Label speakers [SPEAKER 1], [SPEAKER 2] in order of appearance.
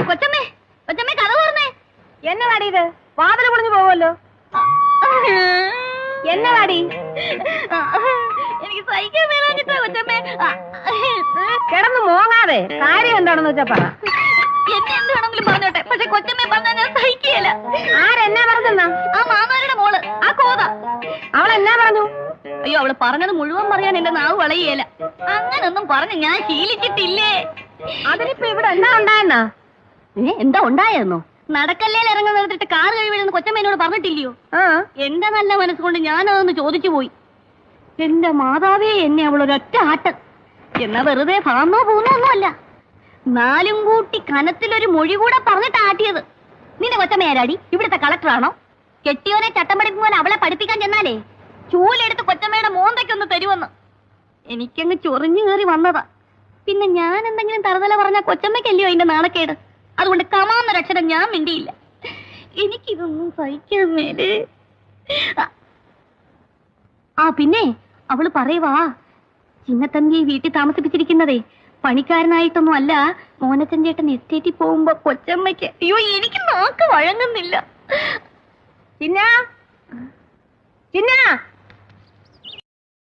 [SPEAKER 1] കൊച്ചമ്മേ കൊച്ചമ്മേ കഥ പറഞ്ഞേ.
[SPEAKER 2] എന്നെ വാടി ഇത് വാതിൽ പൊളിഞ്ഞു പോവല്ലോ. എന്നെ വാടി
[SPEAKER 1] എനിക്ക് സഹിക്കാൻ മേലാഞ്ഞിട്ടാ കൊച്ചമ്മേ.
[SPEAKER 2] കിടന്ന് മോങ്ങാതെ കാര്യം എന്താണെന്ന് വെച്ചാ പറ.
[SPEAKER 1] എന്നെ എന്ത് വേണമെങ്കിലും പറഞ്ഞോട്ടെ, പക്ഷെ കൊച്ചമ്മേ പറഞ്ഞാൽ ഞാൻ സഹിക്കുകയില്ല.
[SPEAKER 2] ആരെന്നാ പറഞ്ഞെന്നാ?
[SPEAKER 1] ആ മാമാരുടെ മോള്, ആ കോത.
[SPEAKER 2] അവളെന്നാ പറഞ്ഞു?
[SPEAKER 1] അയ്യോ, അവള് പറഞ്ഞത് മുഴുവൻ പറയാൻ എന്റെ നാവ് വളയുകയില്ല. അങ്ങനൊന്നും പറഞ്ഞ് ഞാൻ ശീലിച്ചിട്ടില്ലേ.
[SPEAKER 2] അതിനിപ്പോ ഇവിടെ എന്താ ഉണ്ടായെന്നാ?
[SPEAKER 1] എന്താ ഉണ്ടായെന്നോ? നടക്കല്ലേൽ ഇറങ്ങാൻ നിർത്തിട്ട് കാർ കഴിവിടുന്ന് കൊച്ചമ്മ എന്നോട് പറഞ്ഞിട്ടില്ലയോ? എന്റെ നല്ല മനസ്സുകൊണ്ട് ഞാനതൊന്ന് ചോദിച്ചു പോയി. എന്റെ മാതാവേ, എന്നെ അവളൊരൊറ്റ ആട്ട്. എന്നാ വെറുതെ ഭാന്നോ പൂന്നൊന്നുമല്ല, നാലും കൂട്ടി കനത്തിലൊരു മൊഴി കൂടെ പറഞ്ഞിട്ട് ആട്ടിയത്. നിന്റെ കൊച്ചമ്മ ആരാടി? ഇവിടുത്തെ കളക്ടറാണോ? കെട്ടിയോനെ ചട്ടം പഠിക്കുമ്പോൾ അവളെ പഠിപ്പിക്കാൻ ചെന്നാലേ ചൂലെടുത്ത് കൊച്ചമ്മയുടെ മോന്തയ്ക്കൊന്ന് തരുമെന്ന്. എനിക്കങ്ങ് ചൊറിഞ്ഞു കയറി വന്നതാ. പിന്നെ ഞാൻ എന്തെങ്കിലും തറുതല പറഞ്ഞാൽ കൊച്ചമ്മയ്ക്കല്ലയോ അതിന്റെ നാണക്കേട്. അതുകൊണ്ട് കമാന്നൊരക്ഷരം ഞാൻ മിണ്ടിയില്ല. എനിക്കിതൊന്നും സഹിക്കാൻ മേലേ. ആ പിന്നെ അവള് പറയുവാ, ചിന്നത്തമ്പിയെ വീട്ടിൽ താമസിപ്പിച്ചിരിക്കുന്നതേ പണിക്കാരനായിട്ടൊന്നും അല്ല, മോനച്ചൻ ചേട്ടൻ എസ്റ്റേറ്റിൽ പോകുമ്പോ കൊച്ചമ്മയ്ക്ക്. അയ്യോ, എനിക്ക് നാക്ക് വഴങ്ങുന്നില്ല.
[SPEAKER 2] ചിന്ന